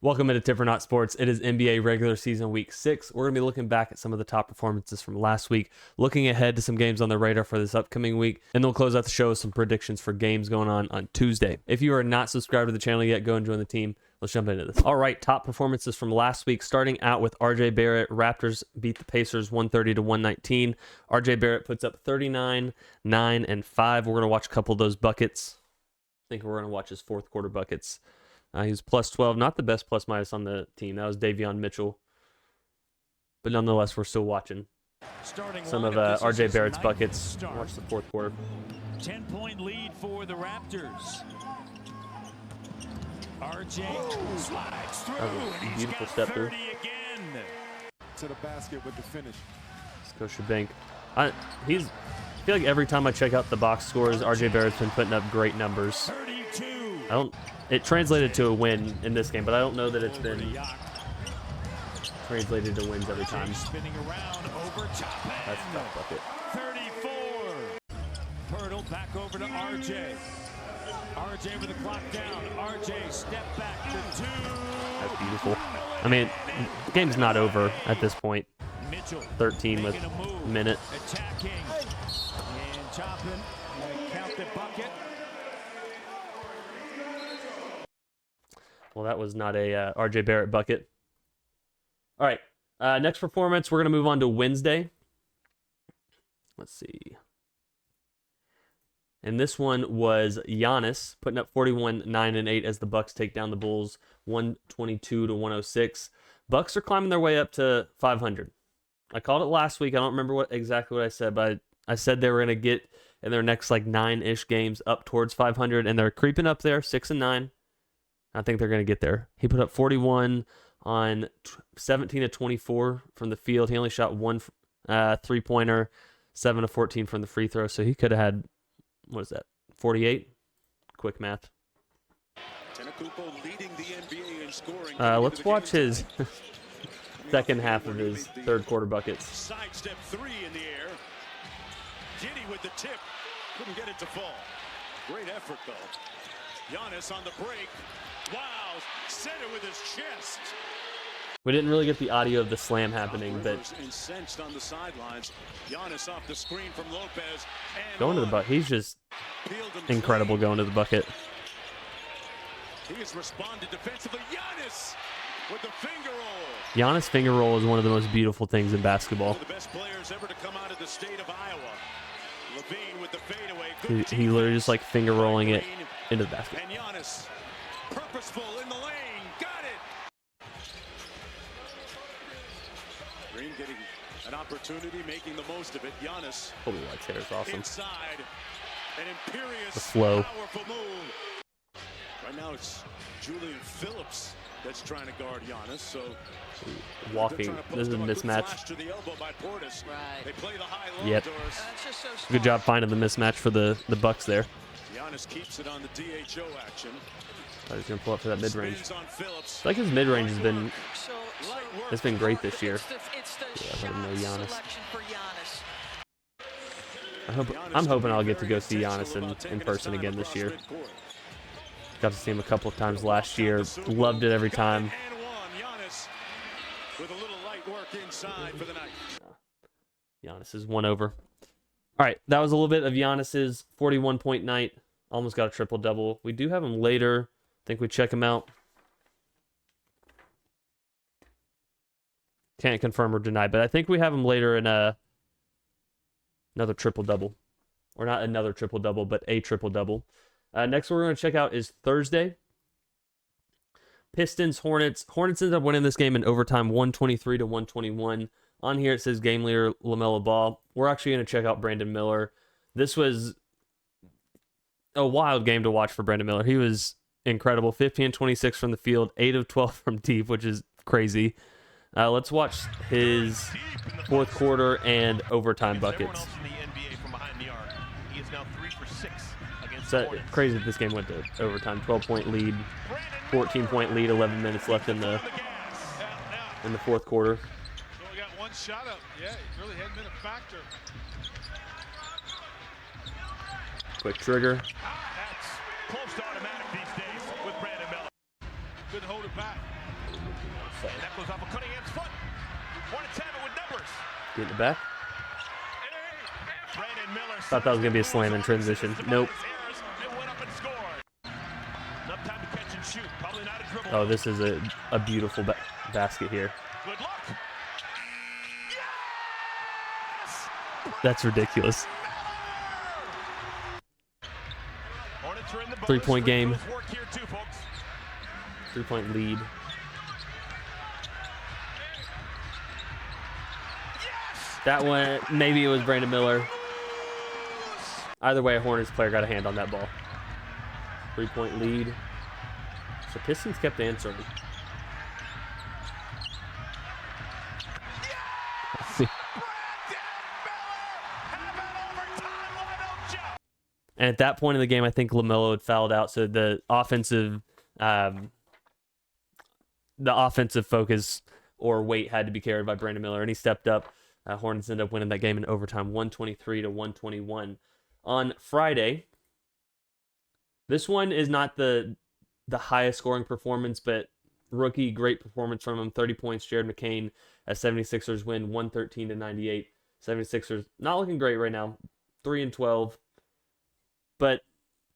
Welcome into Tippernaught Sports. It is NBA regular season week 6. We're going to be looking back at some of the top performances from last week, looking ahead to some games on the radar for this upcoming week, and then we'll close out the show with some predictions for games going on Tuesday. If you are not subscribed to the channel yet, go and join the team. Let's jump into this. All right, top performances from last week, starting out with RJ Barrett. Raptors beat the Pacers 130-119. RJ Barrett puts up 39, 9, and 5. We're going to watch a couple of those buckets. I think we're going to watch his fourth quarter buckets. He was plus 12, not the best plus minus on the team. That was Davion Mitchell. But nonetheless, we're still watching some of RJ Barrett's buckets. Watch the fourth quarter. 10-point lead for the Raptors. RJ slides through. That was a beautiful step through. Again. To the basket with the finish. Scotiabank. I feel like every time I check out the box scores, RJ Barrett's been putting up great numbers. 32. It translated to a win in this game, but I don't know that it's been translated to wins every time. Spinning around over top end. That's a tough bucket. 34. Pirtle back over to RJ. RJ with the clock down. RJ step back to 2. That's beautiful. I mean, the game's not over at this point. Mitchell 13 with a minute. Attacking and chopping. Count the bucket. Well, that was not a RJ Barrett bucket. All right, next performance, we're going to move on to Wednesday. Let's see. And this one was Giannis putting up 41, 9, and 8 as the Bucks take down the Bulls 122-106. Bucks are climbing their way up to 500. I called it last week. I don't remember exactly what I said, but I said they were going to get in their next like 9-ish games up towards 500, and they're creeping up there, 6 and 9. I think they're going to get there. He put up 41 on 17 of 24 from the field. He only shot one three-pointer, 7 of 14 from the free throw. So he could have had, what is that, 48? Quick math. Let's watch his second half of his third quarter buckets. Sidestep 3 in the air. Giddy with the tip. Couldn't get it to fall. Great effort, though. Giannis on the break. Wow, center with his chest. We didn't really get the audio of the slam happening, but incensed on the sidelines. Giannis off the screen from Lopez. Going to the bucket. He's just incredible going to the bucket. He has responded defensively. Giannis with the finger roll. Giannis finger roll is one of the most beautiful things in basketball. One of the best players ever to come out of the state of Iowa. Levine with the fadeaway. He literally just like finger rolling it into the basket. And Giannis, purposeful in the lane, got it. Green getting an opportunity, making the most of it. Giannis. Holy White's hair is awesome. Inside, an imperious, the flow. Powerful move. Right now it's Julian Phillips that's trying to guard Giannis. So walking. This is a mismatch. To the elbow by Portis. Right. They play the high-low. Yep. Good job finding the mismatch for the Bucks there. Giannis keeps it on the DHO action. He's going to pull up for that mid-range. Like his mid-range has been, it's been great this year. Yeah, let him know Giannis. I'm hoping I'll get to go see Giannis in person again this year. Got to see him a couple of times last year. Loved it every time. With a little light work inside for the night. Giannis is 1 over. All right, that was a little bit of Giannis's 41-point night. Almost got a triple-double. We do have him later. I think we check him out. Can't confirm or deny, but I think we have him later in another triple-double. Or not another triple-double, but a triple-double. Next we're going to check out is Thursday. Pistons, Hornets. Hornets ended up winning this game in overtime, 123-121. On here it says game leader Lamelo Ball. We're actually going to check out Brandon Miller. This was a wild game to watch for Brandon Miller. He was incredible. 15-26 from the field, 8 of 12 from deep, which is crazy. Let's watch his fourth quarter and overtime buckets. So crazy that this game went to overtime. 12-point lead, 14-point lead, 11 minutes left in the fourth quarter. So we got one shot up. Yeah, it really hadn't been a factor. Quick trigger. That's close to automatic these days with Brandon Miller. Couldn't hold it back. So. And that goes off of Cunningham's foot. Hornets have it with numbers. Get it back. Brandon Miller. Thought that was going to be a slam in transition. Nope. Oh, this is a beautiful basket here. Good luck. Yes! That's ridiculous. Hornets are in the bonus. 3-point game. Work here too, folks. 3-point lead. Yes! That one, maybe it was Brandon Miller. Either way, a Hornets player got a hand on that ball. 3-point lead. So Pistons kept answering. Yes! And at that point in the game, I think Lamelo had fouled out, so the offensive focus or weight had to be carried by Brandon Miller, and he stepped up. Hornets ended up winning that game in overtime, 123-121. On Friday, this one is not the highest scoring performance, but rookie, great performance from him. 30 points, Jared McCain, as 76ers win 113-98. 76ers not looking great right now, 3-12. But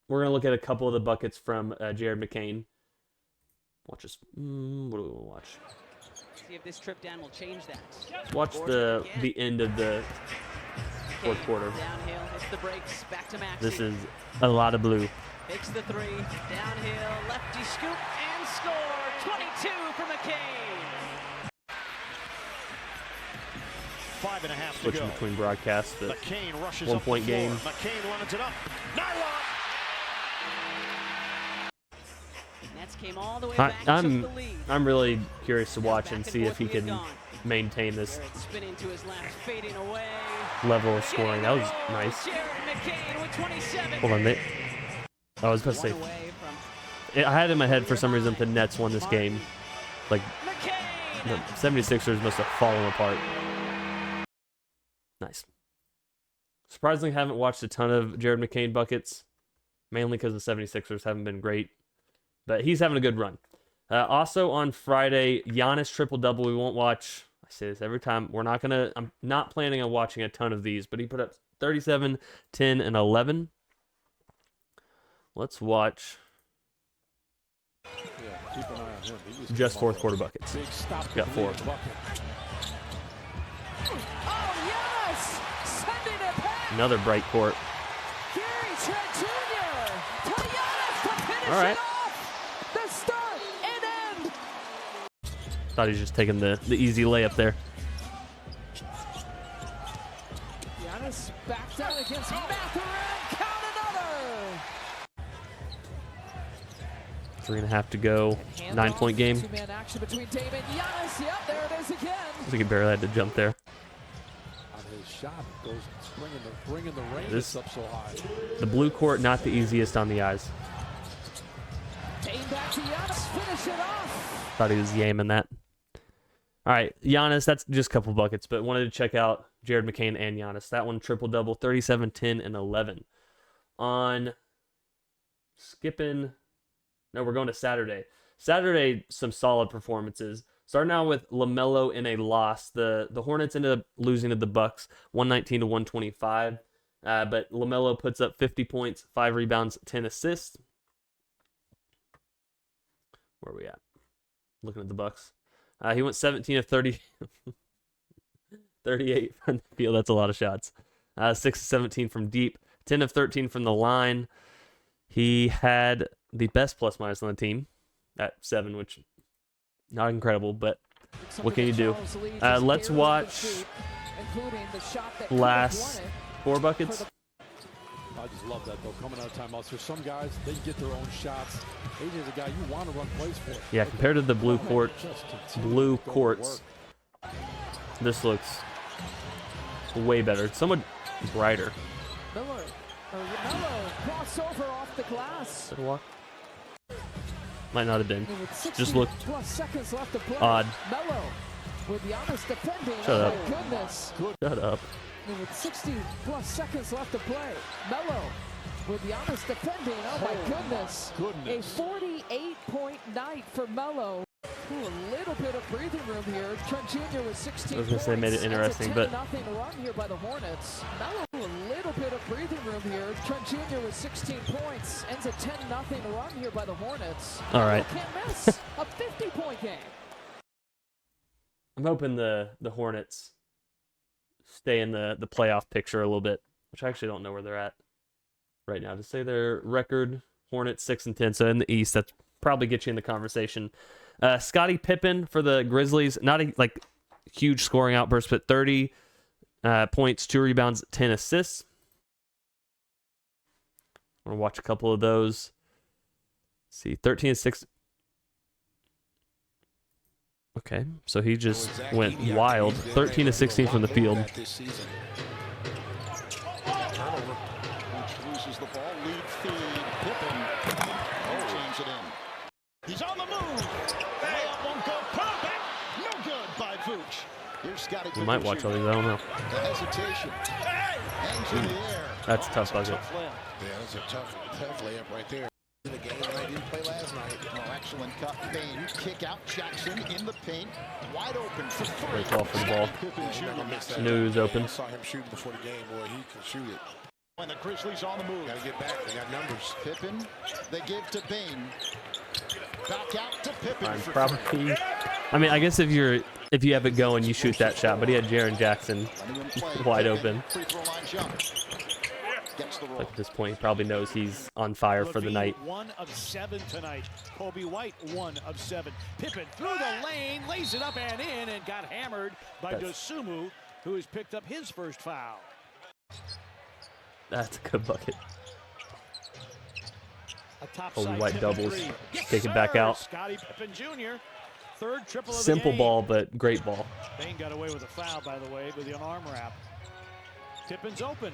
we're going to look at a couple of the buckets from Jared McCain. Watch this. What do we want to watch? See if this trip down will change that. Let's watch the end of the fourth quarter. Downhill, hits the brakes, back to Maxey. This is a lot of blue. Takes the three, downhill, lefty scoop, and score. 22 for McCain. 5.5 to Switching go. between broadcasts. The McCain rushes 1 up point the floor. game. McCain lines it up. Nylon. Nets came all the way back and took the lead. I'm really curious to watch Back and and see if forth he we had can gone. maintain this Barrett spinning to his left, fading away. level of scoring. That was nice. Jared McCain with 27. Hold on, I was supposed to say, One away from I had in my head for some reason the Nets won this game. Like, the McCain. 76ers must have fallen apart. Nice. Surprisingly, haven't watched a ton of Jared McCain buckets, mainly because the 76ers haven't been great. But he's having a good run. Also on Friday, Giannis triple-double. We won't watch. I say this every time. I'm not planning on watching a ton of these, but he put up 37, 10, and 11. Let's watch Keep an eye on him. just fourth quarter buckets. Big stop. Got 4. Oh, yes! Sending it back. Another bright court. Gary Trent Jr. to Giannis to finish All right. it off. The start and end. Thought he was just taking the easy layup there. Giannis back down against Mathurin. Count another. 3.5 to go. 9-point game. Two-man action between Dame and Giannis. Yep, there it is again. I think he barely had to jump there. On his shot, goes bringing the range up so high. The blue court, not the easiest on the eyes. Dame back to Giannis. Finish it off. Thought he was yamming that. All right, Giannis, that's just a couple buckets, but wanted to check out Jared McCain and Giannis. That one triple-double, 37, 10, and 11. On no, we're going to Saturday. Saturday, some solid performances. Starting out with Lamelo in a loss. The Hornets ended up losing to the Bucks, 119-125. But Lamelo puts up 50 points, 5 rebounds, 10 assists. Where are we at? Looking at the Bucks. He went 17 of 30, 38 from the field. That's a lot of shots. 6 of 17 from deep, 10 of 13 from the line. He had the best plus minus on the team at 7, which not incredible, but what can you do? Let's watch last 4 buckets. I just love that, though, coming out of timeouts. For some guys, they get their own shots. AJ's a guy you want to run plays for. Yeah, compared to the blue courts, this looks way better. It's somewhat brighter. Melo crossover off the glass. Did it walk? Might not have been. With 60 Just looked plus seconds left to play. odd. Melo with Giannis defending. Shut oh up. My goodness. Shut up. And with 60 plus seconds left to play, Melo with Giannis defending. Oh my goodness. A 48-point night for Melo. Ooh, a little bit of breathing room here. Trent Jr. with 16 I was going to say made it interesting, but nothing run here by the Hornets. Melo a little bit of breathing room here. Trent Jr. with 16 points. Ends a 10-0 run here by the Hornets. All right. Can't miss. A 50-point game. I'm hoping the Hornets stay in the playoff picture a little bit, which I actually don't know where they're at right now. To say their record, Hornets 6-10, so in the East, that probably gets you in the conversation. Scottie Pippen for the Grizzlies, not a huge scoring outburst, but 30 points, 2 rebounds, 10 assists. I'm going to watch a couple of those. Let's see, 13-6. Okay, so he just went wild. 13-16 from the field. Loses the ball, lead feed, Pippen. Change it in. He's on the move. Layup won't go. Put it back. No good by Vooch. Here's Scottie. We might watch all these. I don't know. The hesitation. Hangs in the air. That's a tough bucket. Yeah, that's a tough layup right there. In the game I didn't play last night. Oh, excellent cut. Bain kick out. Jackson in the paint. Wide open for three. Great ball for the ball. Knew he was open. I saw him shooting before the game. Boy, he can shoot it. When the Grizzlies on the move. Got to get back. They got numbers. Pippen. They give to Bain. Back out to Pippen. Probably. I mean, I guess if you have it going, you shoot that shot. But he had Jaren Jackson wide open. Free throw line jump. Gets the roll. Like at this point, he probably knows he's on fire for the night. 1 of 7 tonight. Kobe White 1 of 7. Pippen through the lane, lays it up and in, and got hammered by Dosunmu, who has picked up his first foul. That's a good bucket. A top Kobe side White Pippen doubles. three. Yes, Take it back out. Scottie Pippen Jr. Third triple of the Simple game. ball, but great ball. Bain got away with a foul, by the way, with an arm wrap. Pippen's open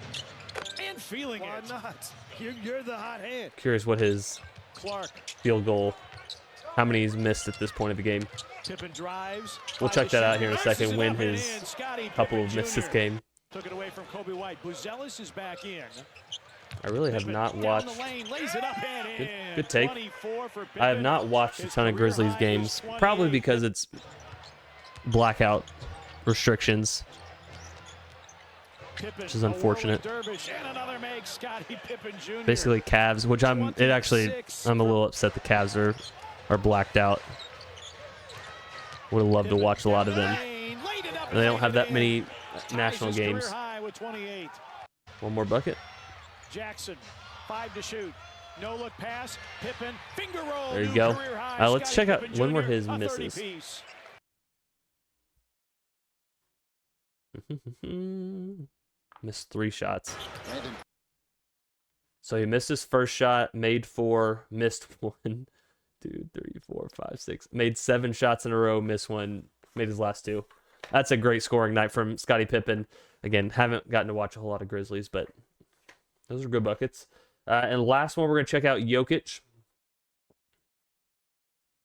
and feeling it. Why not? You're the hot hand. Curious what his Clark. field goal, how many he's missed at this point of the game. Pippen drives. We'll check that out here in a second when his couple of misses came. Took it away from Kobe White. Buzelis is back in. I really have not watched. Good take. I have not watched a ton of Grizzlies games, probably because it's blackout restrictions, which is unfortunate. Basically Cavs, which I'm a little upset the Cavs are blacked out. Would have loved to watch a lot of them. They don't have that many national games. One more bucket. Jackson, 5 to shoot. No look pass. Pippen, finger roll. There you go. Let's check out when were his misses. Missed 3 shots. So he missed his first shot, made 4, missed 1, 2, 3, 4, 5, 6. Made 7 shots in a row, missed 1, made his last 2. That's a great scoring night from Scottie Pippen. Again, haven't gotten to watch a whole lot of Grizzlies, but those are good buckets. And last one, we're going to check out Jokic.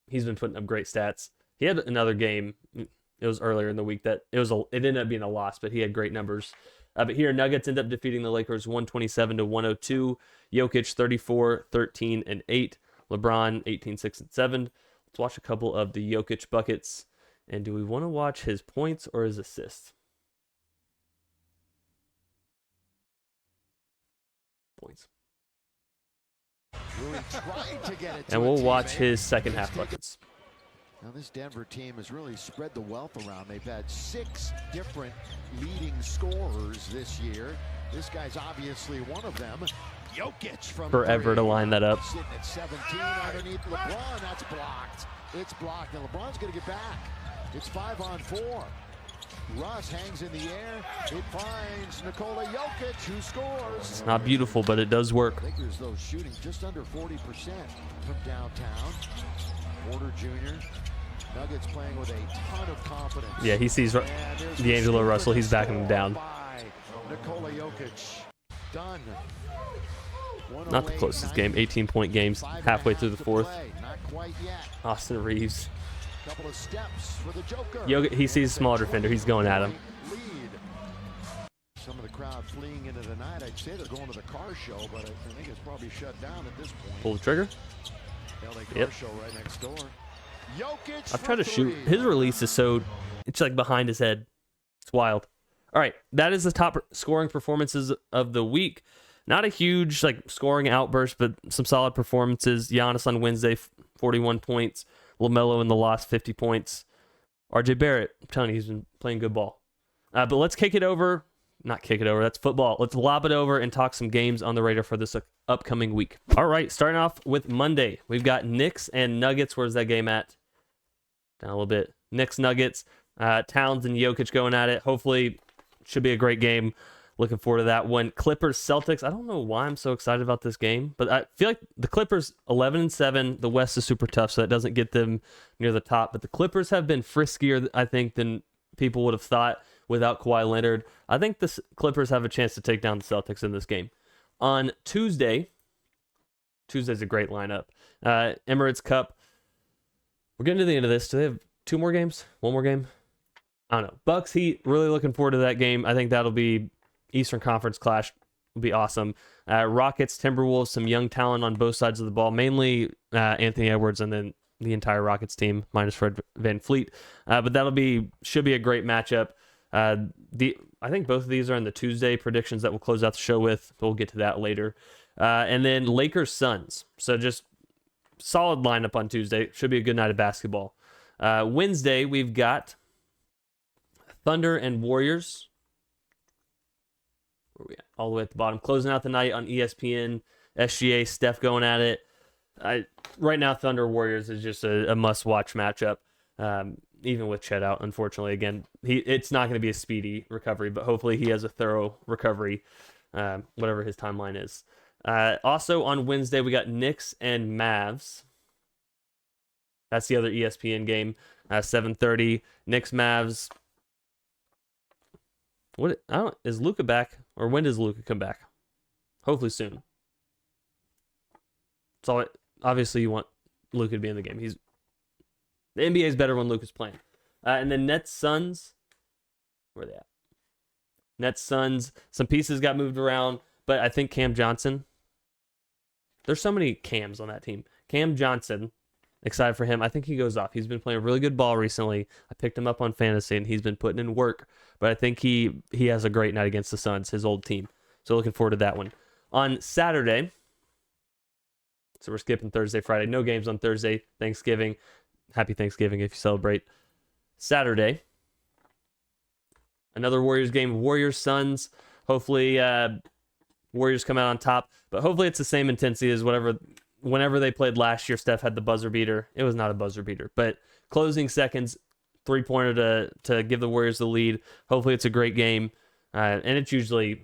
He's been putting up great stats. He had another game. It was earlier in the week that it ended up being a loss, but he had great numbers. But here, Nuggets end up defeating the Lakers 127-102. Jokic 34, 13, and 8. LeBron 18, 6, and 7. Let's watch a couple of the Jokic buckets. And do we want to watch his points or his assists? Points. Really tried to get it to And we'll a watch teammate. his second half buckets. Now this Denver team has really spread the wealth around. They've had 6 different leading scorers this year. This guy's obviously one of them. Jokic from Forever 3. to line that up. Sitting at 17 underneath LeBron. That's blocked. It's blocked. And LeBron's going to get back. It's 5 on 4. Russ hangs in the air. It finds Nikola Jokic, who scores. It's not beautiful, but it does work. Lakers, though, shooting just under 40% from downtown. Porter Jr. Nuggets playing with a ton of confidence. Yeah, he sees D'Angelo Russell. He's backing him down. Nikola Jokic. Done. Not the closest game. 18-point games halfway through the fourth. Not quite yet. Austin Reeves. Couple of steps for the Joker. Jokic, he sees a small defender. He's going at him. Lead. Some of the crowd fleeing into the night. I'd say they're going to the car show, but I think it's probably shut down at this point. Pull the trigger. LA car Yep. show right next door. Jokic. I'm trying to shoot. His release is so, it's like behind his head. It's wild. All right, that is the top scoring performances of the week. Not a huge like scoring outburst, but some solid performances. Giannis on Wednesday, 41 points. Lamelo in the loss, 50 points. RJ Barrett, I'm telling you, he's been playing good ball. But let's kick it over. Not kick it over, that's football. Let's lob it over and talk some games on the radar for this upcoming week. All right, starting off with Monday. We've got Knicks and Nuggets. Where's that game at? Down a little bit. Knicks, Nuggets. Towns and Jokic going at it. Hopefully, should be a great game. Looking forward to that one. Clippers, Celtics. I don't know why I'm so excited about this game, but I feel like the Clippers 11-7. The West is super tough, so that doesn't get them near the top. But the Clippers have been friskier, I think, than people would have thought without Kawhi Leonard. I think the Clippers have a chance to take down the Celtics in this game. On Tuesday's a great lineup. Emirates Cup. We're getting to the end of this. Do they have 2 more games? 1 more game? I don't know. Bucks, Heat, really looking forward to that game. I think that'll be Eastern Conference clash. Will be awesome. Rockets, Timberwolves, some young talent on both sides of the ball, mainly Anthony Edwards and then the entire Rockets team, minus Fred VanVleet. But should be a great matchup. I think both of these are in the Tuesday predictions that we'll close out the show with, but we'll get to that later. And then Lakers Suns. So just solid lineup on Tuesday. Should be a good night of basketball. Wednesday we've got Thunder and Warriors. Where are we at? All the way at the bottom. Closing out the night on ESPN. SGA, Steph going at it. Right now, Thunder Warriors is just a must-watch matchup. Even with Chet out, unfortunately, again, it's not going to be a speedy recovery, but hopefully he has a thorough recovery, whatever his timeline is. Also on Wednesday, we got Knicks and Mavs. That's the other ESPN game, 7:30. Knicks Mavs. Is Luka back, or when does Luka come back? Hopefully soon. So obviously you want Luka to be in the game. The NBA is better when Luka's playing. And then Nets Suns. Where are they at? Nets Suns. Some pieces got moved around, but I think Cam Johnson. There's so many Cams on that team. Cam Johnson. Excited for him. I think he goes off. He's been playing really good ball recently. I picked him up on fantasy, and he's been putting in work. But I think he has a great night against the Suns, his old team. So looking forward to that one. On Saturday, so we're skipping Thursday, Friday. No games on Thursday. Thanksgiving. Happy Thanksgiving if you celebrate. Saturday, another Warriors game. Warriors Suns. Hopefully, Warriors come out on top. But hopefully it's the same intensity as whenever they played last year. Steph had the buzzer beater. It was not a buzzer beater, but closing seconds, 3-pointer to give the Warriors the lead. Hopefully it's a great game. And it's usually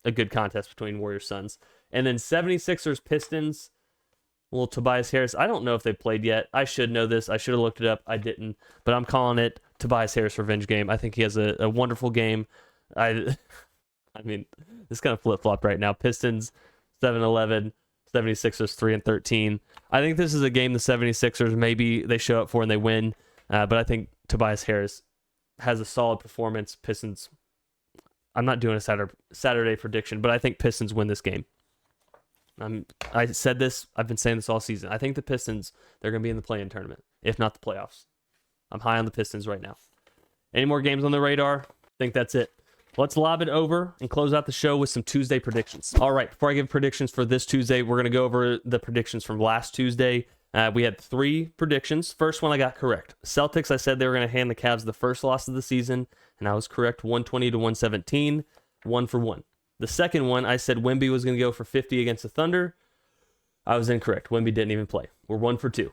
a good contest between Warriors Suns. And then 76ers Pistons. Well, Tobias Harris, I don't know if they played yet. I should know this. I should have looked it up. I didn't. But I'm calling it Tobias Harris revenge game. I think he has a wonderful game. I mean, this kind of flip-flopped right now. Pistons 7-11, 76ers 3-13. I think this is a game the 76ers maybe they show up for and they win. But I think Tobias Harris has a solid performance. Pistons, I'm not doing a Saturday prediction, but I think Pistons win this game. I said this. I've been saying this all season. I think the Pistons, they're going to be in the play-in tournament, if not the playoffs. I'm high on the Pistons right now. Any more games on the radar? I think that's it. Let's lob it over and close out the show with some Tuesday predictions. All right, before I give predictions for this Tuesday, we're going to go over the predictions from last Tuesday. We had 3 predictions. First one I got correct. Celtics, I said they were going to hand the Cavs the first loss of the season, and I was correct, 120-117, 1-for-1. The second one, I said Wemby was going to go for 50 against the Thunder. I was incorrect. Wemby didn't even play. We're 1-for-2.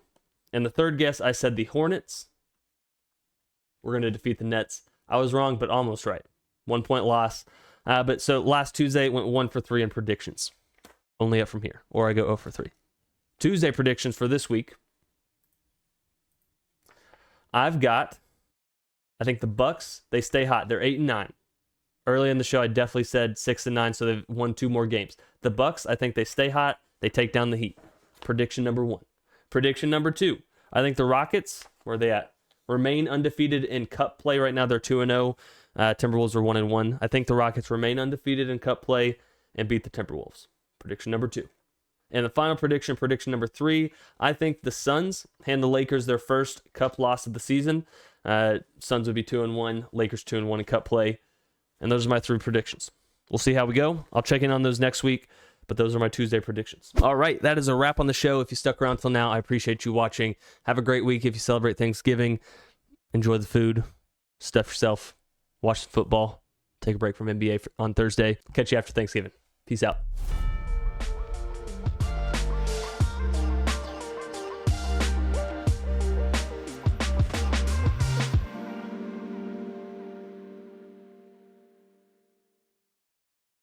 And the third guess, I said the Hornets were going to defeat the Nets. I was wrong, but almost right. 1-point loss. But so last Tuesday, it went 1-for-3 in predictions. Only up from here. Or I go 0-for-3. Tuesday predictions for this week. I've got, I think the Bucks, they stay hot. They're 8-9. Early in the show, I definitely said 6-9, so they've won 2 more games. The Bucks, I think they stay hot. They take down the Heat. Prediction number 1. Prediction number 2. I think the Rockets, where are they at? Remain undefeated in Cup play. Right now, they're 2-0. Timberwolves are 1-1. I think the Rockets remain undefeated in Cup play and beat the Timberwolves. Prediction number 2. And the final prediction number 3, I think the Suns hand the Lakers their first cup loss of the season. Suns would be 2-1, Lakers 2-1 in cup play. And those are my 3 predictions. We'll see how we go. I'll check in on those next week, but those are my Tuesday predictions. All right, that is a wrap on the show. If you stuck around till now, I appreciate you watching. Have a great week if you celebrate Thanksgiving. Enjoy the food. Stuff yourself. Watch the football. Take a break from NBA on Thursday. Catch you after Thanksgiving. Peace out.